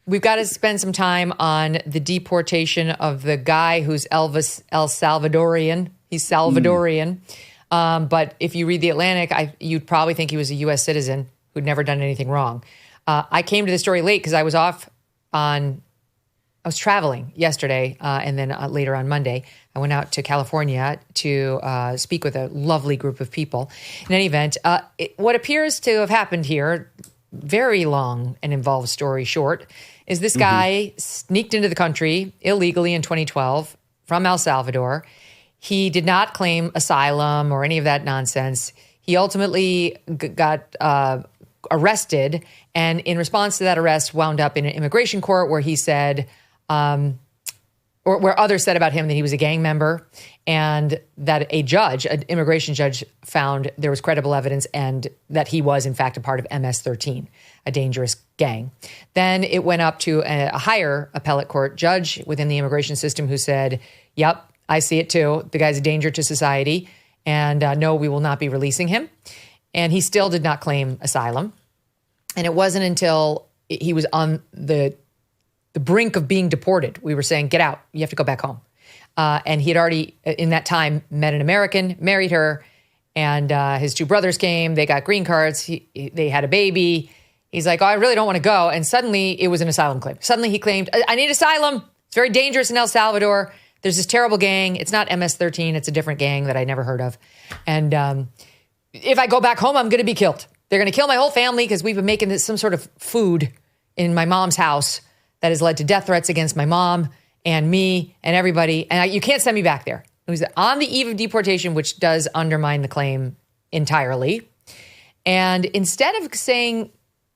we've got to spend some time on the deportation of the guy who's El Salvadorian. He's Salvadorian. But if you read The Atlantic, you'd probably think he was a U.S. citizen who'd never done anything wrong. I came to the story late because I was traveling yesterday, and then later on Monday, I went out to California to speak with a lovely group of people. In any event, what appears to have happened here, very long and involved story short, is this guy sneaked into the country illegally in 2012 from El Salvador. He did not claim asylum or any of that nonsense. He ultimately got arrested, and in response to that arrest, wound up in an immigration court where he said, or where others said about him that he was a gang member, and that an immigration judge, found there was credible evidence and that he was, in fact, a part of MS-13, a dangerous gang. Then it went up to a higher appellate court judge within the immigration system who said, yep, I see it too. The guy's a danger to society, and no, we will not be releasing him. And he still did not claim asylum. And it wasn't until he was on the brink of being deported, we were saying, get out, you have to go back home. And he had already, in that time, met an American, married her, and his two brothers came, they got green cards, they had a baby. He's like, oh, I really don't want to go. And suddenly it was an asylum claim. Suddenly he claimed, I need asylum. It's very dangerous in El Salvador. There's this terrible gang. It's not MS-13. It's a different gang that I never heard of. And if I go back home, I'm going to be killed. They're going to kill my whole family because we've been making this, some sort of food in my mom's house that has led to death threats against my mom and me and everybody. And you can't send me back there. It was on the eve of deportation, which does undermine the claim entirely. And instead of saying,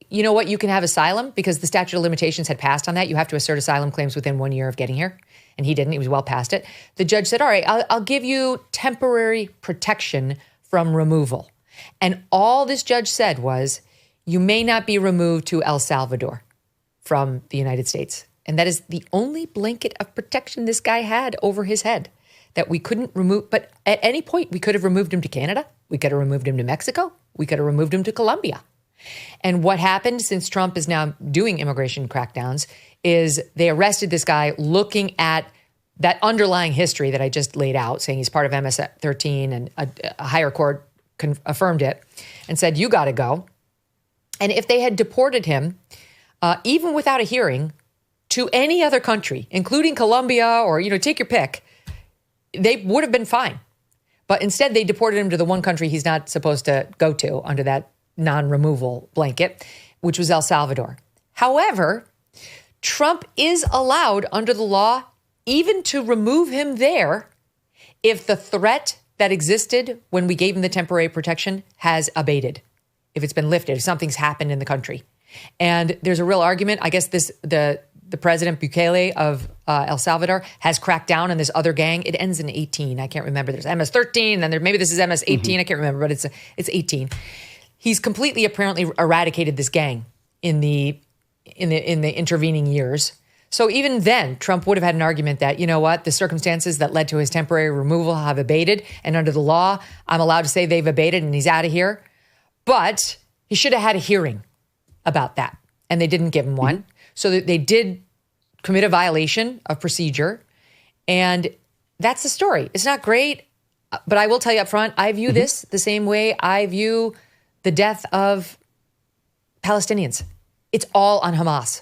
you know what, you can have asylum because the statute of limitations had passed on that. You have to assert asylum claims within 1 year of getting here. And he didn't. He was well past it. The judge said, all right, I'll give you temporary protection from removal. And all this judge said was, you may not be removed to El Salvador from the United States. And that is the only blanket of protection this guy had over his head that we couldn't remove. But at any point, we could have removed him to Canada. We could have removed him to Mexico. We could have removed him to Colombia. And what happened since Trump is now doing immigration crackdowns is they arrested this guy looking at that underlying history that I just laid out, saying he's part of MS-13, and a higher court affirmed it and said, you got to go. And if they had deported him, even without a hearing, to any other country, including Colombia or, take your pick, they would have been fine. But instead, they deported him to the one country he's not supposed to go to under that non-removal blanket, which was El Salvador. However, Trump is allowed under the law even to remove him there if the threat that existed when we gave him the temporary protection has abated, if it's been lifted, if something's happened in the country. And there's a real argument. I guess the president Bukele of El Salvador has cracked down on this other gang. It ends in 18. I can't remember. There's MS-13, and then maybe this is MS-18. I can't remember, but it's 18. He's completely apparently eradicated this gang in the intervening years. So even then, Trump would have had an argument that, you know what, the circumstances that led to his temporary removal have abated, and under the law, I'm allowed to say they've abated and he's out of here. But he should have had a hearing about that, and they didn't give him one. So that they did commit a violation of procedure, and that's the story. It's not great, but I will tell you up front, I view this the same way I view the death of Palestinians. It's all on Hamas.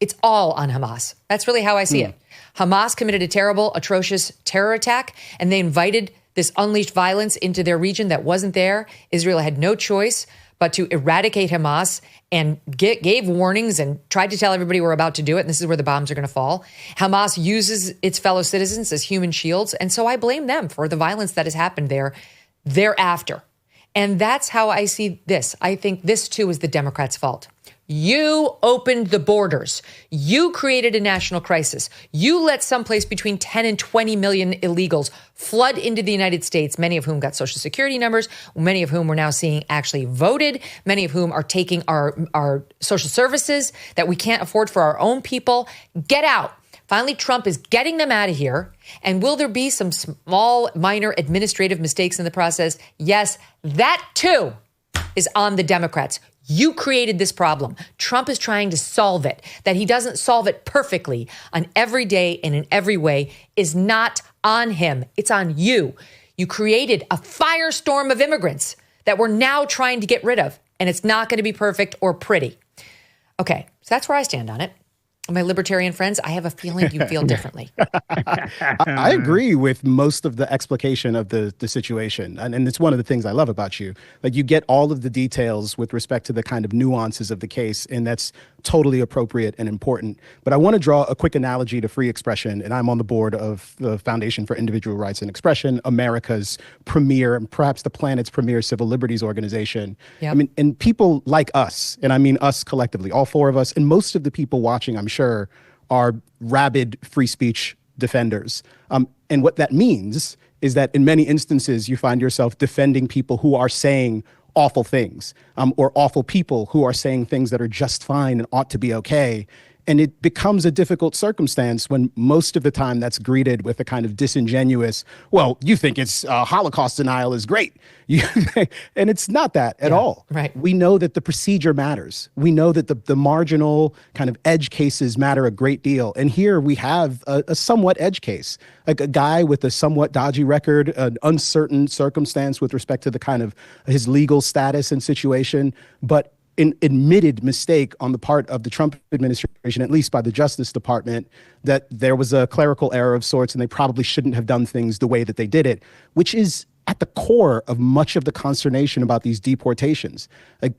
It's all on Hamas. That's really how I see it. Hamas committed a terrible, atrocious terror attack, and they invited this unleashed violence into their region that wasn't there. Israel had no choice but to eradicate Hamas and gave warnings and tried to tell everybody we're about to do it, and this is where the bombs are going to fall. Hamas uses its fellow citizens as human shields, and so I blame them for the violence that has happened there thereafter. And that's how I see this. I think this, too, is the Democrats' fault. You opened the borders. You created a national crisis. You let someplace between 10 and 20 million illegals flood into the United States, many of whom got Social Security numbers, many of whom we're now seeing actually voted, many of whom are taking our social services that we can't afford for our own people. Get out. Finally, Trump is getting them out of here. And will there be some small, minor administrative mistakes in the process? Yes, that too is on the Democrats. You created this problem. Trump is trying to solve it. That he doesn't solve it perfectly on every day and in every way is not on him. It's on you. You created a firestorm of immigrants that we're now trying to get rid of, and it's not going to be perfect or pretty. Okay, so that's where I stand on it. My libertarian friends, I have a feeling you feel differently. I agree with most of the explication of the situation. And it's one of the things I love about you. Like, you get all of the details with respect to the kind of nuances of the case, and that's totally appropriate and important. But I want to draw a quick analogy to free expression, and I'm on the board of the Foundation for Individual Rights and Expression, America's premier, and perhaps the planet's premier civil liberties organization. Yep. I mean, and people like us, and I mean us collectively, all four of us, and most of the people watching, I'm sure, are rabid free speech defenders. And what that means is that in many instances, you find yourself defending people who are saying awful things, or awful people who are saying things that are just fine and ought to be okay. And it becomes a difficult circumstance when most of the time that's greeted with a kind of disingenuous, well, you think it's Holocaust denial is great. And it's not that at all. Right. We know that the procedure matters. We know that the marginal kind of edge cases matter a great deal. And here we have a somewhat edge case, like a guy with a somewhat dodgy record, an uncertain circumstance with respect to the kind of his legal status and situation, but an admitted mistake on the part of the Trump administration, at least by the Justice Department, that there was a clerical error of sorts and they probably shouldn't have done things the way that they did it, which is at the core of much of the consternation about these deportations. Like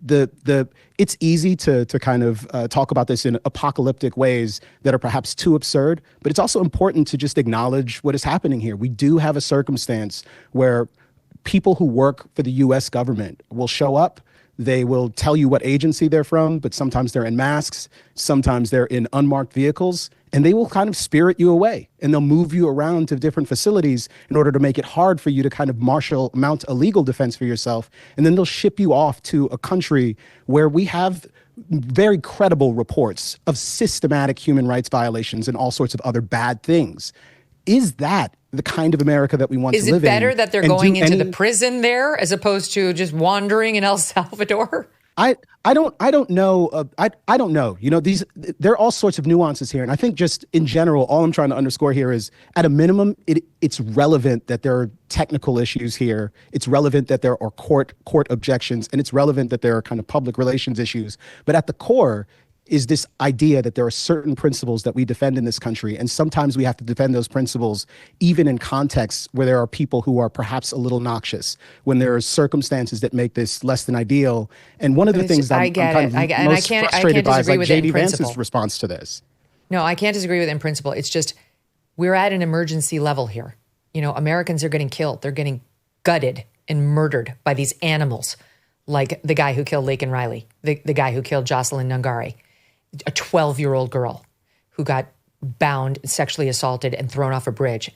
it's easy to kind of talk about this in apocalyptic ways that are perhaps too absurd, but it's also important to just acknowledge what is happening here. We do have a circumstance where people who work for the U.S. government will show up. They will tell you what agency they're from, but sometimes they're in masks, sometimes they're in unmarked vehicles, and they will kind of spirit you away, and they'll move you around to different facilities in order to make it hard for you to kind of mount a legal defense for yourself, and then they'll ship you off to a country where we have very credible reports of systematic human rights violations and all sorts of other bad things. Is that the kind of America that we want to live in? Is it better that they're going into the prison there as opposed to just wandering in El Salvador? I don't know. I don't know. You know, there are all sorts of nuances here. And I think just in general, all I'm trying to underscore here is, at a minimum, it's relevant that there are technical issues here. It's relevant that there are court objections, and it's relevant that there are kind of public relations issues. But at the core is this idea that there are certain principles that we defend in this country, and sometimes we have to defend those principles even in contexts where there are people who are perhaps a little noxious, when there are circumstances that make this less than ideal. And one of the things that I'm kind of most frustrated by is like J.D. Vance's response to this. No, I can't disagree with in principle. It's just, we're at an emergency level here. You know, Americans are getting killed. They're getting gutted and murdered by these animals, like the guy who killed Laken Riley, the guy who killed Jocelyn Nungari, a 12-year-old girl who got bound, sexually assaulted, and thrown off a bridge.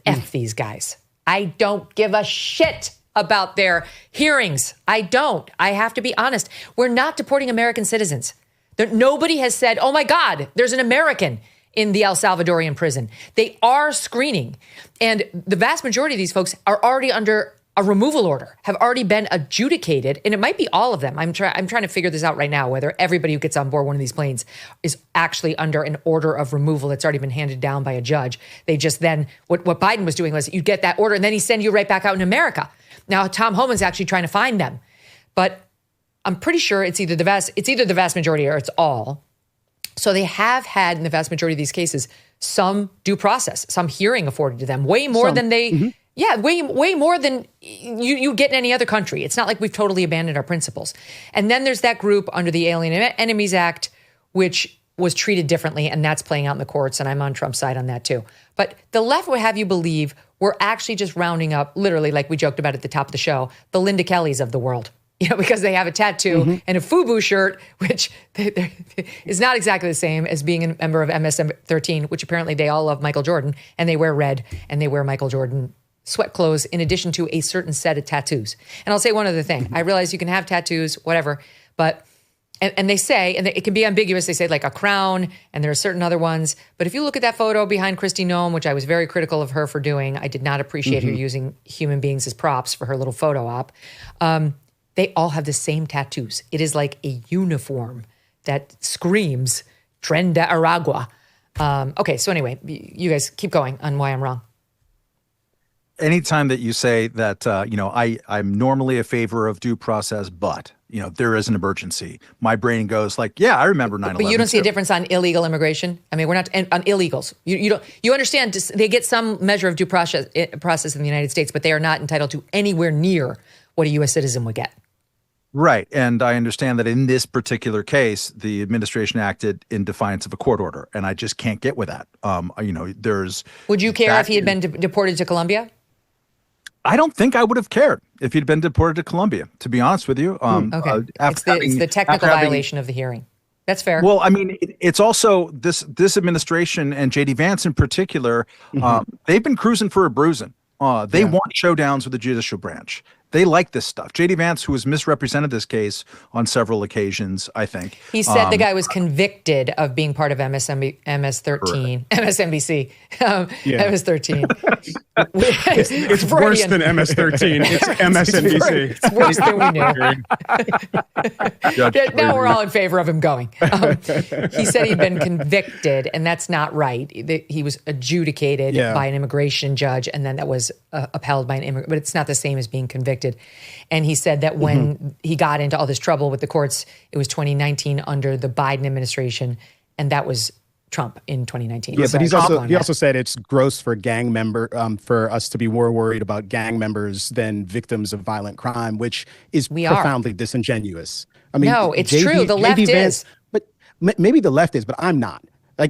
F these guys. I don't give a shit about their hearings. I don't. I have to be honest. We're not deporting American citizens. Nobody has said, oh my God, there's an American in the El Salvadorian prison. They are screening. And the vast majority of these folks are already under a removal order, have already been adjudicated, and it might be all of them. I'm trying to figure this out right now, whether everybody who gets on board one of these planes is actually under an order of removal that's already been handed down by a judge. They just then, what Biden was doing was, you get that order and then he send you right back out in America. Now, Tom Homan's actually trying to find them, but I'm pretty sure it's either the vast majority or it's all. So they have had, in the vast majority of these cases, some due process, some hearing afforded to them, way more than they... Mm-hmm. Yeah, way more than you get in any other country. It's not like we've totally abandoned our principles. And then there's that group under the Alien Enemies Act, which was treated differently, and that's playing out in the courts, and I'm on Trump's side on that too. But the left would have you believe we're actually just rounding up, literally, like we joked about at the top of the show, the Linda Kellys of the world. You know, because they have a tattoo and a FUBU shirt, which is not exactly the same as being a member of MS-13, which apparently they all love Michael Jordan, and they wear red, and they wear Michael Jordan sweat clothes in addition to a certain set of tattoos. And I'll say one other thing. I realize you can have tattoos, whatever, but, and they say, and it can be ambiguous, they say like a crown, and there are certain other ones. But if you look at that photo behind Kristi Noem, which I was very critical of her for doing, I did not appreciate her using human beings as props for her little photo op. They all have the same tattoos. It is like a uniform that screams Tren de Aragua. Okay, so anyway, you guys keep going on why I'm wrong. Anytime that you say that, I'm normally a favor of due process, but, there is an emergency, my brain goes like, yeah, I remember 9/11. But you don't see a difference on illegal immigration? I mean, we're not on illegals. You understand they get some measure of due process in the United States, but they are not entitled to anywhere near what a U.S. citizen would get. Right. And I understand that in this particular case, the administration acted in defiance of a court order, and I just can't get with that. Would you care if he had been deported to Colombia? I don't think I would have cared if he'd been deported to Colombia, to be honest with you. Okay. It's the technical violation of the hearing. That's fair. Well, I mean, it's also this administration and J.D. Vance in particular, they've been cruising for a bruising. They want showdowns with the judicial branch. They like this stuff. J.D. Vance, who has misrepresented this case on several occasions, I think. He said the guy was convicted of being part of MS-13, MSNBC, MS-13. It's worse than MS-13. It's MSNBC. It's worse than we knew. Now we're all in favor of him going. He said he'd been convicted, and that's not right. He was adjudicated by an immigration judge, and then that was upheld by an immigrant. But it's not the same as being convicted. And he said that when he got into all this trouble with the courts, it was 2019 under the Biden administration, and that was Trump in 2019. Yeah, but he also said it's gross for for us to be more worried about gang members than victims of violent crime, which is profoundly disingenuous. I mean, no, it's true. The left is, but maybe the left is, but I'm not.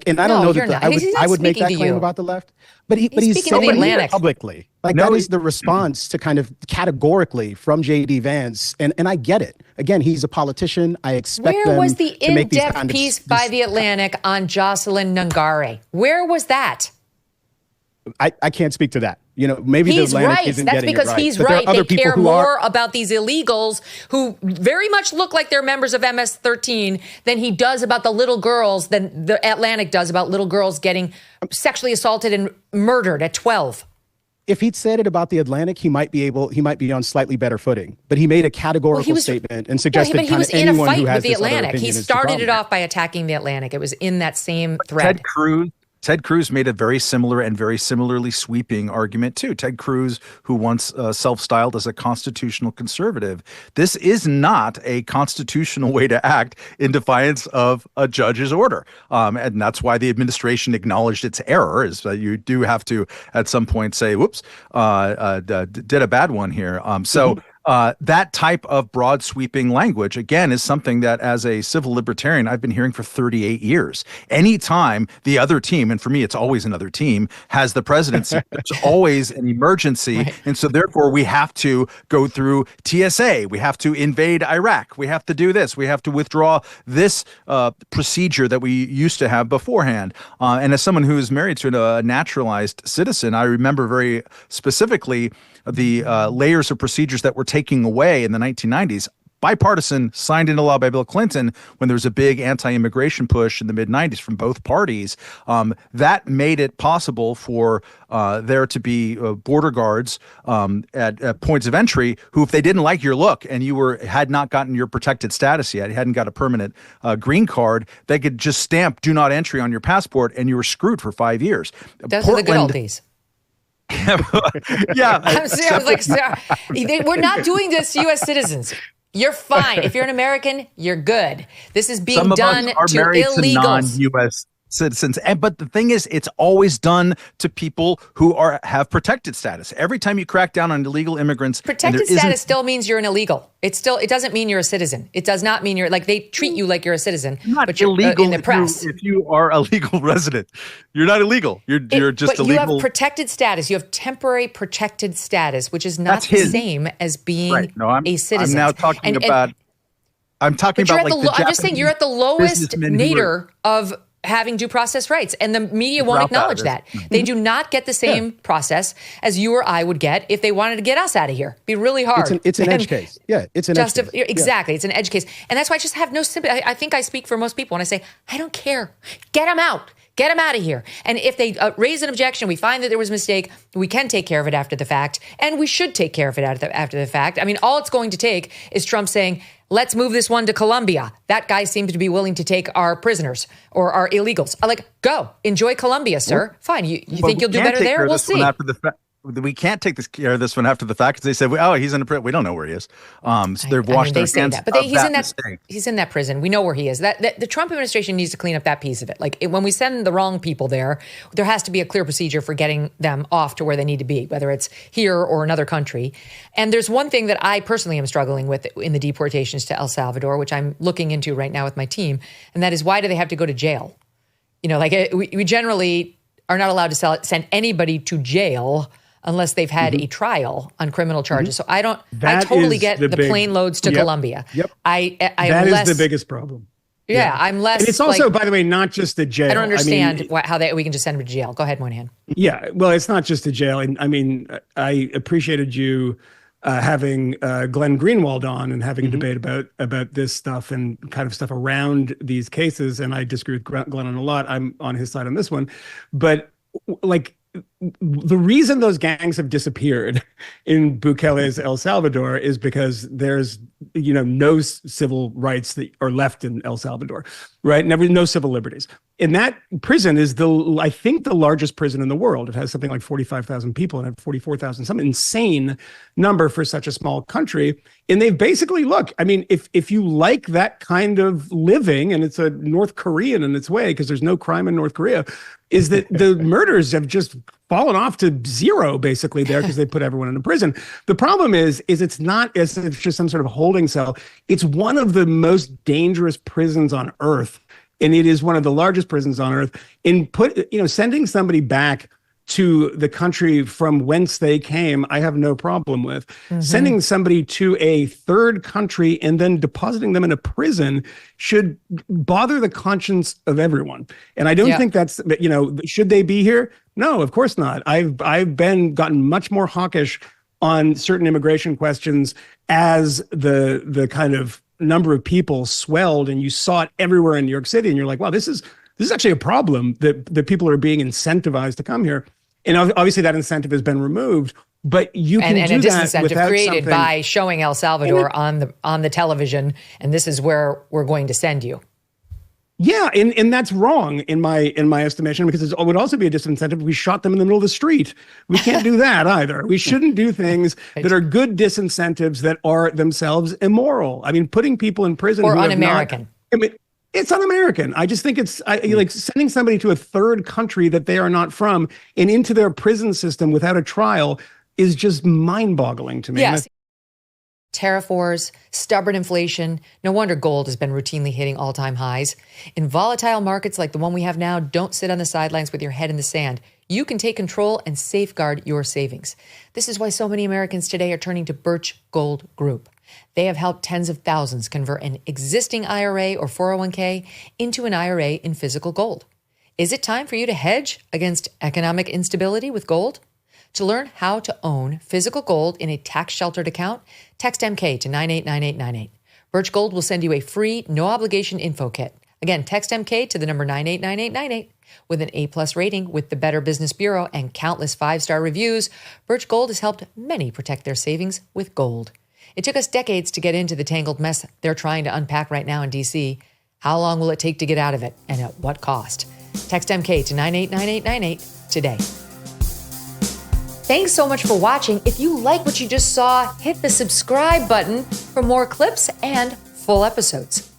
And I don't know that I would make that claim about the left. But he's saying it publicly. That is the response to kind of categorically from J.D. Vance. And I get it. Again, he's a politician. I expect Where was the in-depth piece by The Atlantic on Jocelyn Nungare? Where was that? I can't speak to that. Maybe he's the Atlantic right. isn't That's getting because it right. he's But right. They care more are about these illegals who very much look like they're members of MS-13 than he does about the little girls, than the Atlantic does about little girls getting sexually assaulted and murdered at 12. If he'd said it about the Atlantic, he might be on slightly better footing. But he made a categorical statement and suggested but he was in a fight with the Atlantic. He started it off by attacking the Atlantic. It was in that same thread. Ted Cruz made a very similar and very similarly sweeping argument too. Ted Cruz, who once self-styled as a constitutional conservative, this is not a constitutional way to act in defiance of a judge's order. And that's why the administration acknowledged its error, is that you do have to at some point say, whoops, did a bad one here. That type of broad sweeping language, again, is something that as a civil libertarian, I've been hearing for 38 years. Anytime the other team, and for me, it's always another team, has the presidency, there's always an emergency. Right. And so therefore, we have to go through TSA. We have to invade Iraq. We have to do this. We have to withdraw this procedure that we used to have beforehand. And as someone who is married to a naturalized citizen, I remember very specifically the layers of procedures that were taking away in the 1990s, bipartisan, signed into law by Bill Clinton when there was a big anti-immigration push in the mid-90s from both parties. That made it possible for there to be border guards at points of entry who, if they didn't like your look and you had not gotten your protected status yet, you hadn't got a permanent green card, they could just stamp "do not entry" on your passport and you were screwed for 5 years. Those are the good old days. Yeah. I was like, we're not doing this to U.S. citizens. You're fine. If you're an American, you're good. This is being done to illegals. Non-U.S. citizens. But the thing is, it's always done to people who have protected status. Every time you crack down on illegal immigrants, protected status still means you're an illegal. It doesn't mean you're a citizen. It does not mean they treat you like you're a citizen. But you're illegal in the press. If you are a legal resident, you're not illegal. You're just illegal. But you have protected status. You have temporary protected status, which is not the same as being a citizen. I'm now talking about. I'm talking about I'm just saying you're at the lowest nadir of having due process rights, and the media won't acknowledge that. They do not get the same process as you or I would get if they wanted to get us out of here. It'd be really hard. It's an edge case. Yeah, it's an edge case. Exactly, it's an edge case. And that's why I just have no sympathy. I think I speak for most people when I say, I don't care. Get them out. Get them out of here. And if they raise an objection, we find that there was a mistake, we can take care of it after the fact, and we should take care of it after the fact. I mean, all it's going to take is Trump saying, let's move this one to Colombia. That guy seems to be willing to take our prisoners or our illegals. I'm like, go. Enjoy Colombia, sir. Fine. You think you'll do better there? We'll see. We can't take care of this one after the fact because they said, "Oh, he's in a prison." We don't know where he is. They've washed their hands. But he's in that prison. We know where he is. That the Trump administration needs to clean up that piece of it. Like when we send the wrong people there has to be a clear procedure for getting them off to where they need to be, whether it's here or another country. And there's one thing that I personally am struggling with in the deportations to El Salvador, which I'm looking into right now with my team, and that is, why do they have to go to jail? We generally are not allowed to send anybody to jail unless they've had a trial on criminal charges. So I totally get the plane loads to Colombia. Yep. That is the biggest problem. Yeah, I'm less. And it's also, by the way, not just a jail. I don't understand how we can just send them to jail. Go ahead, Moynihan. Yeah, well, it's not just a jail. And I mean, I appreciated you having Glenn Greenwald on and having a debate about this stuff and kind of stuff around these cases. And I disagree with Glenn on a lot. I'm on his side on this one. But like, the reason those gangs have disappeared in Bukele's El Salvador is because there's, no civil rights that are left in El Salvador, right? No civil liberties. And that prison is I think the largest prison in the world. It has something like 45,000 people and 44,000, some insane number for such a small country. And they've basically, if you like that kind of living, and it's a North Korean in its way, because there's no crime in North Korea, is that the murders have just fallen off to zero basically there because they put everyone in a prison. The problem is it's not as if it's just some sort of holding cell. It's one of the most dangerous prisons on earth. And it is one of the largest prisons on earth. Sending somebody back to the country from whence they came, I have no problem with. Sending somebody to a third country and then depositing them in a prison should bother the conscience of everyone. And I don't think that's, should they be here? No, of course not. I've gotten much more hawkish on certain immigration questions as the kind of number of people swelled, and you saw it everywhere in New York City, and you're like, wow, this is actually a problem that people are being incentivized to come here. And obviously that incentive has been removed, but you can do that without created by showing El Salvador on the television, and this is where we're going to send you. Yeah, and that's wrong in my estimation, because it would also be a disincentive if we shot them in the middle of the street. We can't do that either. We shouldn't do things that are good disincentives that are themselves immoral. I mean, putting people in prison or un-American. It's un-American. I just think it's like sending somebody to a third country that they are not from and into their prison system without a trial is just mind-boggling to me. Yes. Tariff wars, stubborn inflation. No wonder gold has been routinely hitting all-time highs. In volatile markets like the one we have now, don't sit on the sidelines with your head in the sand. You can take control and safeguard your savings. This is why so many Americans today are turning to Birch Gold Group. They have helped tens of thousands convert an existing IRA or 401k into an IRA in physical gold. Is it time for you to hedge against economic instability with gold? To learn how to own physical gold in a tax-sheltered account, text MK to 989898. Birch Gold will send you a free, no-obligation info kit. Again, text MK to the number 989898. With an A+ rating with the Better Business Bureau and countless 5-star reviews, Birch Gold has helped many protect their savings with gold. It took us decades to get into the tangled mess they're trying to unpack right now in D.C. How long will it take to get out of it, and at what cost? Text MK to 989898 today. Thanks so much for watching. If you like what you just saw, hit the subscribe button for more clips and full episodes.